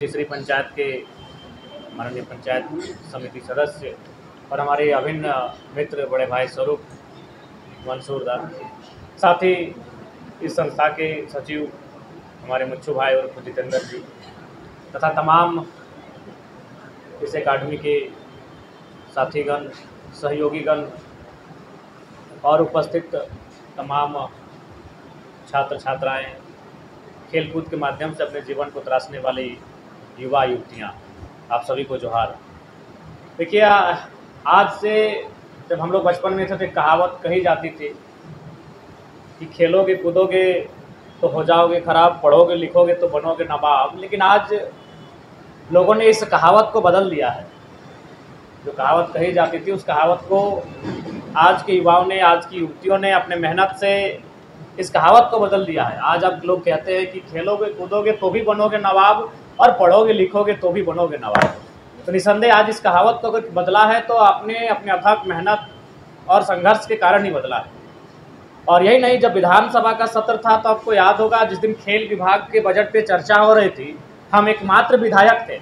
तीसरी पंचायत के माननीय पंचायत समिति सदस्य और हमारे अभिन्न मित्र बड़े भाई स्वरूप मंसूरदार, साथ ही इस संस्था के सचिव हमारे मुच्छू भाई और जितेंद्र जी तथा तमाम इस अकादमी के साथीगण, सहयोगीगण और उपस्थित तमाम छात्र छात्राएं, खेलकूद के माध्यम से अपने जीवन को तराशने वाली युवा युवतियाँ, आप सभी को जोहार। देखिए, आज से जब हम लोग बचपन में थे तो एक कहावत कही जाती थी कि खेलोगे कूदोगे तो हो जाओगे खराब, पढ़ोगे लिखोगे तो बनोगे नवाब। लेकिन आज लोगों ने इस कहावत को बदल दिया है। जो कहावत कही जाती थी उस कहावत को आज के युवाओं ने, आज की युवतियों ने अपने मेहनत से इस कहावत को बदल दिया है। आज अब लोग कहते हैं कि खेलोगे कूदोगे तो भी बनोगे नवाब और पढ़ोगे लिखोगे तो भी बनोगे नवाब। तो निसंदेह आज इस कहावत को अगर बदला है तो आपने अपने अथक मेहनत और संघर्ष के कारण ही बदला है। और यही नहीं, जब विधानसभा का सत्र था तो आपको याद होगा जिस दिन खेल विभाग के बजट पे चर्चा हो रही थी, हम एकमात्र विधायक थे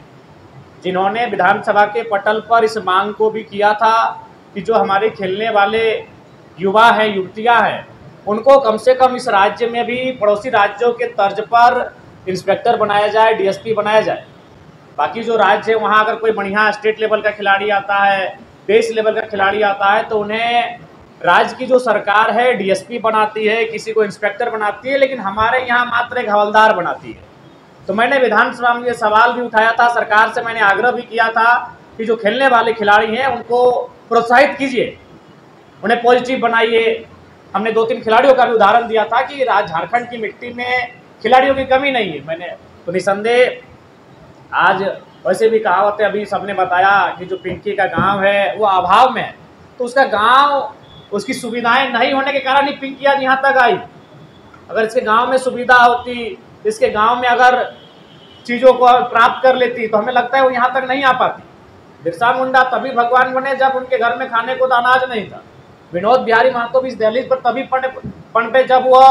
जिन्होंने विधानसभा के पटल पर इस मांग को भी किया था कि जो हमारे खेलने वाले युवा हैं, युवतियाँ हैं, उनको कम से कम इस राज्य में भी पड़ोसी राज्यों के तर्ज पर इंस्पेक्टर बनाया जाए, डीएसपी बनाया जाए। बाकी जो राज्य है वहाँ अगर कोई बढ़िया स्टेट लेवल का खिलाड़ी आता है, देश लेवल का खिलाड़ी आता है तो उन्हें राज्य की जो सरकार है डीएसपी बनाती है, किसी को इंस्पेक्टर बनाती है, लेकिन हमारे यहाँ मात्र एक हवलदार बनाती है। तो मैंने विधानसभा में ये सवाल भी उठाया था, सरकार से मैंने आग्रह भी किया था कि जो खेलने वाले खिलाड़ी हैं उनको प्रोत्साहित कीजिए, उन्हें पॉजिटिव बनाइए। हमने 2-3 खिलाड़ियों का भी उदाहरण दिया था कि झारखंड की मिट्टी में खिलाड़ियों की कमी नहीं है। मैंने तो निसंदेह आज वैसे भी कहावत है, अभी सबने बताया कि जो पिंकी का गांव है वो अभाव में है, तो उसका गांव, उसकी सुविधाएं नहीं होने के कारण ही पिंकी आज यहाँ तक आई। अगर इसके गांव में सुविधा होती, इसके गांव में अगर चीज़ों को प्राप्त कर लेती तो हमें लगता है वो यहाँ तक नहीं आ पाती। बिरसा मुंडा तभी भगवान बने जब उनके घर में खाने को अनाज नहीं था। विनोद बिहारी महतो भी इस दहलीज पर तभी पनपे जब वह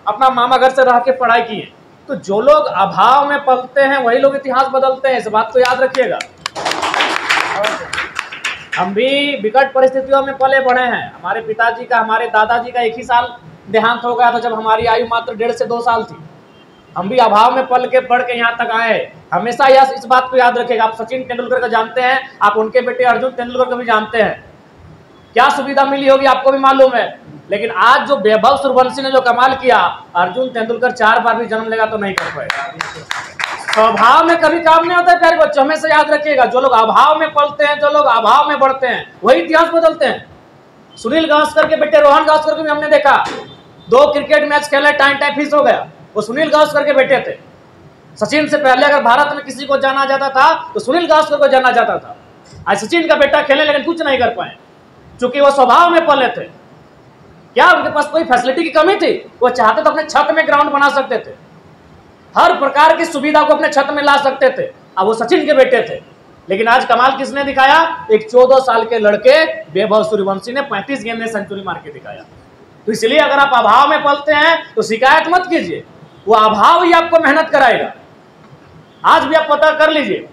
अपना मामा घर से रह के पढ़ाई किए। तो जो लोग अभाव में पलते हैं वही लोग इतिहास बदलते हैं, इस बात को याद रखिएगा। हम भी विकट परिस्थितियों में पले बढ़े हैं। हमारे पिताजी का, हमारे दादाजी का एक ही साल देहांत हो गया था जब हमारी आयु मात्र 1.5 से 2 साल थी। हम भी अभाव में पल के पढ़ के यहाँ तक आए। हमेशा इस बात को याद रखिएगा। आप सचिन तेंदुलकर को जानते हैं, आप उनके बेटे अर्जुन तेंदुलकर को भी जानते हैं। क्या सुविधा मिली होगी आपको भी मालूम है, लेकिन आज जो वैभव सूर्यवंशी ने जो कमाल किया, अर्जुन तेंदुलकर 4 बार भी जन्म लेगा तो नहीं कर पाएगा। स्वभाव में कभी काम नहीं होता है प्यारे बच्चों, हमेशा याद रखिएगा। जो लोग अभाव में पलते हैं, जो लोग अभाव में बढ़ते हैं, वही इतिहास बदलते हैं। सुनील गावस्कर के बेटे रोहन गावस्कर को भी हमने देखा, 2 क्रिकेट मैच खेले, टाइम फिक्स हो गया, वो सुनील गावस्कर के बेटे थे। सचिन से पहले अगर भारत में किसी को जाना जाता था तो सुनील गावस्कर को जाना जाता था। आज सचिन का बेटा खेले लेकिन कुछ नहीं कर पाए, चूंकि वो स्वभाव में पले थे। क्या उनके पास कोई फैसिलिटी की कमी थी? वो चाहते तो अपने छत में ग्राउंड बना सकते थे, हर प्रकार की सुविधा को अपने छत में ला सकते थे। अब वो सचिन के बेटे थे। लेकिन आज कमाल किसने दिखाया? एक 14 साल के लड़के वैभव सूर्यवंशी ने 35 गेंद में सेंचुरी मार के दिखाया। तो इसलिए अगर आप अभाव में पलते हैं तो शिकायत मत कीजिए, वो अभाव ही आपको मेहनत कराएगा। आज भी आप पता कर लीजिए,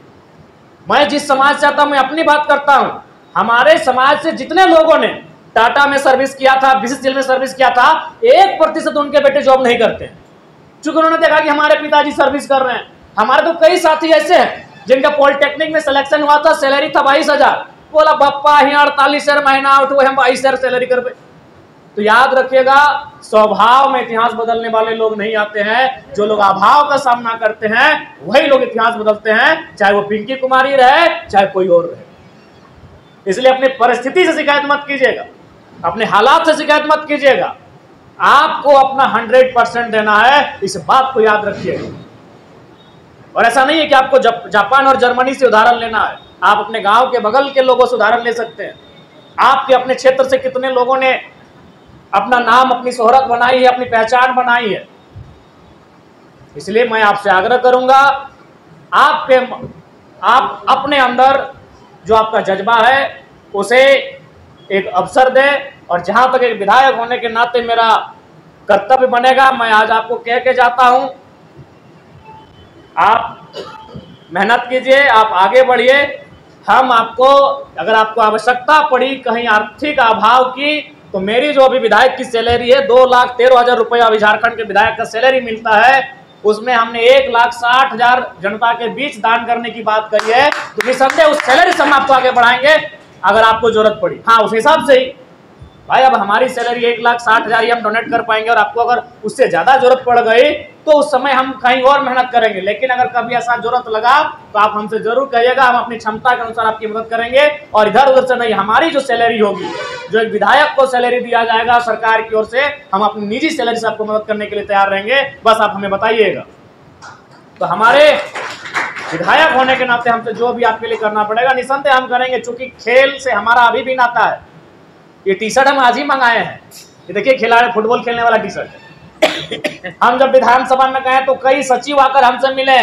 मैं जिस समाज से आता हूं, मैं अपनी बात करता हूं, हमारे समाज से जितने लोगों ने टाटा में सर्विस किया था, बीसीसीएल में सर्विस किया था, 1% उनके बेटे जॉब नहीं करते हैं। चूंकि उन्होंने देखा कि हमारे पिताजी सर्विस कर रहे हैं। हमारे तो कई साथी ऐसे हैं जिनका पॉलिटेक्निक में सिलेक्शन हुआ था, सैलरी था 22,000, बोला बप्पा ही 48,000 महीना उठो, हम 22,000 सैलरी कर पे। तो याद रखिएगा, स्वभाव में इतिहास बदलने वाले लोग नहीं आते हैं। जो लोग अभाव का सामना करते हैं वही लोग इतिहास बदलते हैं, चाहे वो पिंकी कुमारी रहे, चाहे कोई और रहे। इसलिए अपनी परिस्थिति से शिकायत मत कीजिएगा, अपने हालात से शिकायत मत कीजिएगा। आपको अपना 100% देना है, इस बात को याद रखिएगा। और ऐसा नहीं है कि आपको जापान और जर्मनी से उदाहरण लेना है, आप अपने गांव के बगल के लोगों से उदाहरण ले सकते हैं। आपके अपने क्षेत्र से कितने लोगों ने अपना नाम, अपनी शोहरत बनाई है, अपनी पहचान बनाई है। इसलिए मैं आपसे आग्रह करूंगा, आप अपने अंदर जो आपका जज्बा है उसे एक अवसर दे। और जहां तक एक विधायक होने के नाते मेरा कर्तव्य बनेगा, मैं आज आपको कह के जाता हूं, आप मेहनत कीजिए, आप आगे बढ़िए। हम आपको, अगर आपको आवश्यकता पड़ी कहीं आर्थिक अभाव की, तो मेरी जो अभी विधायक की सैलरी है 2,13,000 रुपये अभी झारखंड के विधायक का सैलरी मिलता है, उसमें हमने 1,60,000 जनता के बीच दान करने की बात करी है। तो निसंदेह उस सैलरी से हम आपको आगे बढ़ाएंगे अगर आपको जरूरत पड़ी। हाँ, उस हिसाब से ही भाई, अब हमारी सैलरी 1,60,000 ही हम डोनेट कर पाएंगे, और आपको अगर उससे ज्यादा जरूरत पड़ गई तो उस समय हम कहीं और मेहनत करेंगे। लेकिन अगर कभी ऐसा जरूरत लगा तो आप हमसे जरूर कहिएगा, हम अपनी क्षमता के अनुसार आपकी मदद करेंगे। और इधर उधर से नहीं, हमारी जो सैलरी होगी, जो एक विधायक को सैलरी दिया जाएगा सरकार की ओर से, हम अपनी निजी सैलरी से आपको मदद करने के लिए तैयार रहेंगे, बस आप हमें बताइएगा। तो हमारे विधायक होने के नाते हमसे जो भी आपके लिए करना पड़ेगा निसंदेह हम करेंगे, चूंकि खेल से हमारा अभी भी नाता है। ये टी शर्ट हम आज ही मंगाए हैं, ये देखिए खिलाड़ी फुटबॉल खेलने वाला टी शर्ट है। हम जब विधानसभा में गए तो कई सचिव आकर हमसे मिले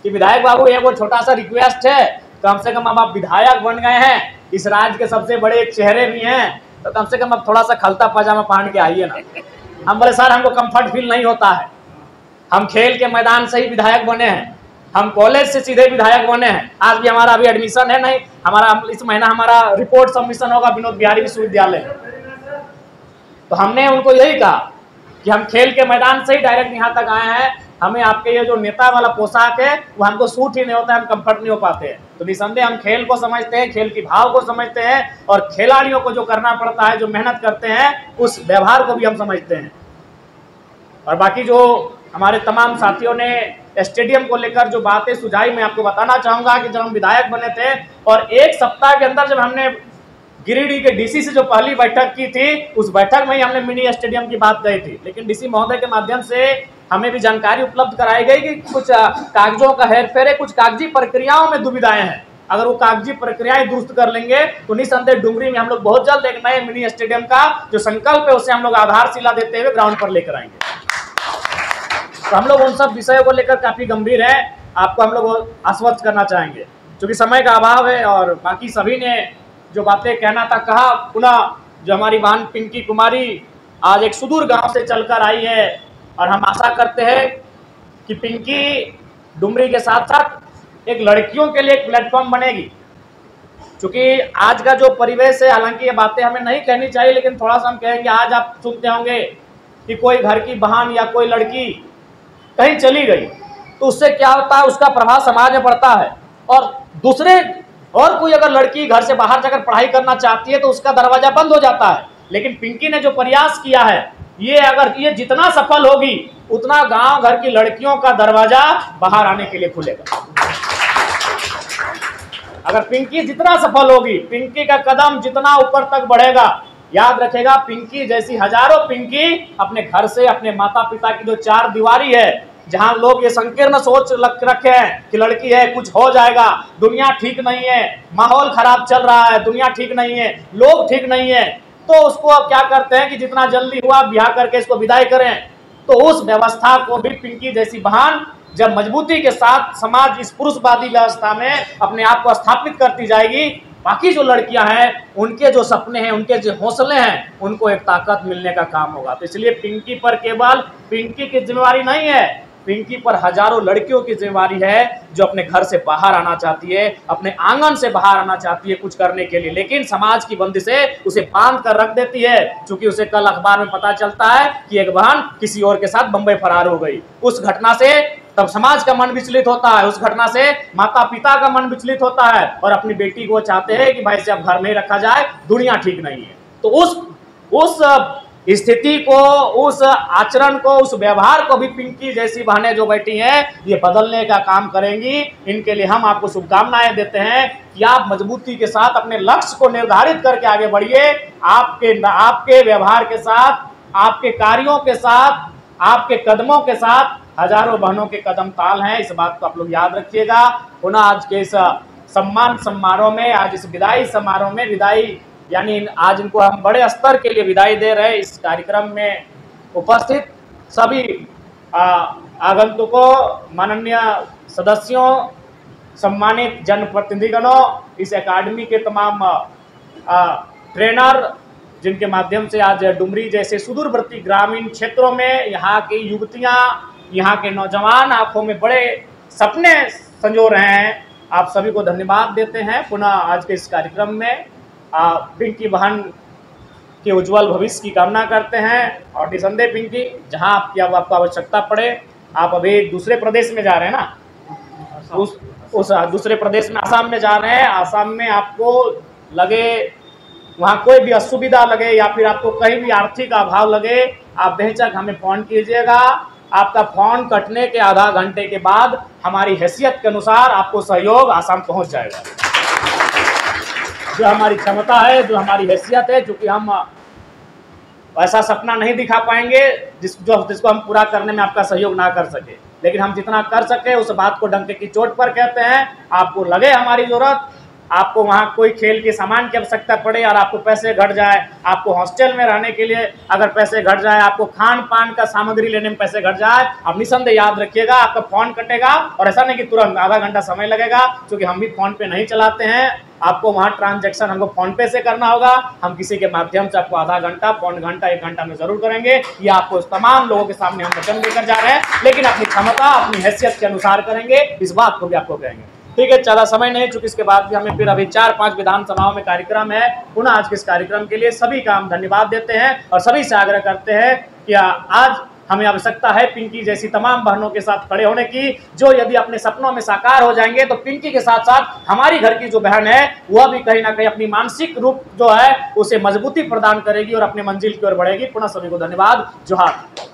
कि विधायक बाबू ये वो छोटा सा रिक्वेस्ट है, कम से कम अब आप विधायक बन गए हैं, इस राज्य के सबसे बड़े चेहरे भी हैं, तो कम से कम अब थोड़ा सा खलता पजामा पहन के आइए ना। हम बोले सर हमको कंफर्ट फील नहीं होता है, हम खेल के मैदान से ही विधायक बने हैं, हम कॉलेज से सीधे विधायक बने हैं। आज भी हमारा अभी एडमिशन है नहीं, हमारा इस महीना हमारा रिपोर्ट सबमिशन होगा विनोद बिहारी विश्वविद्यालय। तो हमने उनको यही कहा कि हम खेल के मैदान से ही डायरेक्ट यहाँ तक आए हैं, हमें आपके ये जो नेता वाला पोशाक है वो हमको सूट ही नहीं होता है, हम कंफर्ट नहीं हो पाते हैं। तो निसंदेह हम खेल को समझते हैं, खेल की भाव को समझते हैं, और खिलाड़ियों को जो करना पड़ता है, जो मेहनत करते हैं, उस व्यवहार को भी हम समझते हैं। और बाकी जो हमारे तमाम साथियों ने स्टेडियम को लेकर जो बातें सुझाई, मैं आपको बताना चाहूंगा कि जब हम विधायक बने थे और एक सप्ताह के अंदर जब हमने गिरिडीह के डीसी से जो पहली बैठक की थी, उस बैठक में ही हमने मिनी स्टेडियम की बात कही थी। लेकिन डीसी महोदय के माध्यम से हमें भी जानकारी उपलब्ध कराई गई कि कुछ कागजों का हेरफेर है, कुछ कागजी प्रक्रियाओं में दुविधाएं हैं। अगर वो कागजी प्रक्रियाएं दुरुस्त कर लेंगे तो निसंदेह डुमरी में हम लोग बहुत जल्द एक नए मिनी स्टेडियम का जो संकल्प है उसे हम लोग आधारशिला देते हुए ग्राउंड पर लेकर आएंगे। तो हम लोग उन सब विषयों को लेकर काफी गंभीर है, आपको हम लोग आश्वस्त करना चाहेंगे। क्योंकि समय का अभाव है और बाकी सभी ने जो बातें कहना था कहा। पुनः जो हमारी बहन पिंकी कुमारी आज एक सुदूर गांव से चलकर आई है, और हम आशा करते हैं कि पिंकी डुमरी के साथ साथ एक लड़कियों के लिए एक प्लेटफॉर्म बनेगी। क्योंकि आज का जो परिवेश है, हालांकि ये बातें हमें नहीं कहनी चाहिए, लेकिन थोड़ा सा हम कहेंगे। आज आप सुनते होंगे कि कोई घर की बहन या कोई लड़की कहीं चली गई तो उससे क्या होता है, उसका प्रभाव समाज में पड़ता है। और कोई अगर लड़की घर से बाहर जाकर पढ़ाई करना चाहती है तो उसका दरवाजा बंद हो जाता है। लेकिन पिंकी ने जो प्रयास किया है, ये जितना सफल होगी उतना गांव घर की लड़कियों का दरवाजा बाहर आने के लिए खुलेगा। अगर पिंकी जितना सफल होगी, पिंकी का कदम जितना ऊपर तक बढ़ेगा, याद रखेगा पिंकी जैसी हजारों पिंकी अपने घर से, अपने माता पिता की जो चार दीवारी है, जहां लोग ये संकीर्ण सोच रखे हैं कि लड़की है कुछ हो जाएगा, दुनिया ठीक नहीं है, माहौल खराब चल रहा है, दुनिया ठीक नहीं है, लोग ठीक नहीं है, तो उसको अब क्या करते हैं कि जितना जल्दी हुआ ब्याह करके इसको विदाई करें। तो उस व्यवस्था को भी पिंकी जैसी बहन जब मजबूती के साथ समाज इस पुरुषवादी व्यवस्था में अपने आप को स्थापित करती जाएगी, बाकी जो लड़कियां हैं उनके जो सपने हैं, उनके जो हौसले हैं, उनको एक ताकत मिलने का काम होगा। तो इसलिए पिंकी पर केवल पिंकी की जिम्मेवारी नहीं है, पिंकी पर हजारों लड़कियों की जिम्मेवारी है जो अपने घर से बाहर आना चाहती है, अपने आंगन से बाहर आना चाहती है कुछ करने के लिए, लेकिन समाज की बंदिशें उसे बांध कर रख देती है। क्योंकि उसे कल अखबार में पता चलता है कि एक बहन किसी और के साथ बंबई फरार हो गई। उस घटना से तब समाज का मन विचलित होता है, उस घटना से माता पिता का मन विचलित होता है, और अपनी बेटी को चाहते हैं कि भाई से अब घर में रखा जाए, दुनिया ठीक नहीं है। तो उस स्थिति को, उस आचरण को, उस व्यवहार को भी पिंकी जैसी बहनें जो बैठी हैं ये बदलने का काम करेंगी। इनके लिए हम आपको शुभकामनाएं देते हैं कि आप मजबूती के साथ अपने लक्ष्य को निर्धारित करके आगे बढ़िए। आपके व्यवहार के साथ, आपके कार्यों के साथ, आपके कदमों के साथ हजारों बहनों के कदम ताल हैं, इस बात को आप लोग याद रखिएगा। पुनः आज के इस सम्मान समारोह में, आज इस विदाई समारोह में, विदाई यानी आज इनको हम बड़े स्तर के लिए विदाई दे रहे हैं। इस कार्यक्रम में उपस्थित सभी आगंतुकों, माननीय सदस्यों, सम्मानित जनप्रतिनिधिगणों, इस एकेडमी के तमाम ट्रेनर, जिनके माध्यम से आज डुमरी जैसे सुदूरवर्ती ग्रामीण क्षेत्रों में यहाँ की युवतियाँ, यहाँ के नौजवान आंखों में बड़े सपने संजो रहे हैं, आप सभी को धन्यवाद देते हैं। पुनः आज के इस कार्यक्रम में पिंकी बहन के उज्जवल भविष्य की कामना करते हैं और निसंदेह पिंकी, जहां आपको आवश्यकता पड़े, आप अभी दूसरे प्रदेश में जा रहे हैं ना, उस दूसरे प्रदेश में आसाम में जा रहे हैं। आसाम में आपको लगे वहाँ कोई भी असुविधा लगे या फिर आपको कहीं भी आर्थिक अभाव लगे, आप बेहिचक हमें फ़ोन कीजिएगा। आपका फ़ोन कटने के आधा घंटे के बाद हमारी हैसियत के अनुसार आपको सहयोग आसाम पहुँच जाएगा। जो हमारी क्षमता है, जो हमारी हैसियत है, चूँकि हम ऐसा सपना नहीं दिखा पाएंगे जिसको हम पूरा करने में आपका सहयोग ना कर सके, लेकिन हम जितना कर सके उस बात को डंके की चोट पर कहते हैं। आपको लगे हमारी ज़रूरत, आपको वहाँ कोई खेल के सामान की आवश्यकता पड़े और आपको पैसे घट जाए, आपको हॉस्टल में रहने के लिए अगर पैसे घट जाए, आपको खान पान का सामग्री लेने में पैसे घट जाए, आप निसंदेह याद रखिएगा आपका फ़ोन कटेगा। और ऐसा नहीं कि तुरंत, आधा घंटा समय लगेगा, क्योंकि हम भी फ़ोन पे नहीं चलाते हैं। आपको वहाँ ट्रांजैक्शन हमको फ़ोन पे से करना होगा। हम किसी के माध्यम से आपको आधा घंटा, पौन घंटा, 1 घंटा में ज़रूर करेंगे। ये आपको तमाम लोगों के सामने हम वचन देकर जा रहे हैं, लेकिन अपनी क्षमता, अपनी हैसियत के अनुसार करेंगे। इस बात को भी आपको कहेंगे। ठीक है, ज़्यादा समय नहीं, चूँकि इसके बाद भी हमें फिर अभी 4-5 विधानसभाओं में कार्यक्रम है। पुनः आज के इस कार्यक्रम के लिए सभी का हम धन्यवाद देते हैं और सभी से आग्रह करते हैं कि आज हमें आवश्यकता है पिंकी जैसी तमाम बहनों के साथ खड़े होने की, जो यदि अपने सपनों में साकार हो जाएंगे तो पिंकी के साथ साथ हमारी घर की जो बहन है वह भी कहीं ना कहीं अपनी मानसिक रूप जो है उसे मजबूती प्रदान करेगी और अपने मंजिल की ओर बढ़ेगी। पुनः सभी को धन्यवाद। जोहार।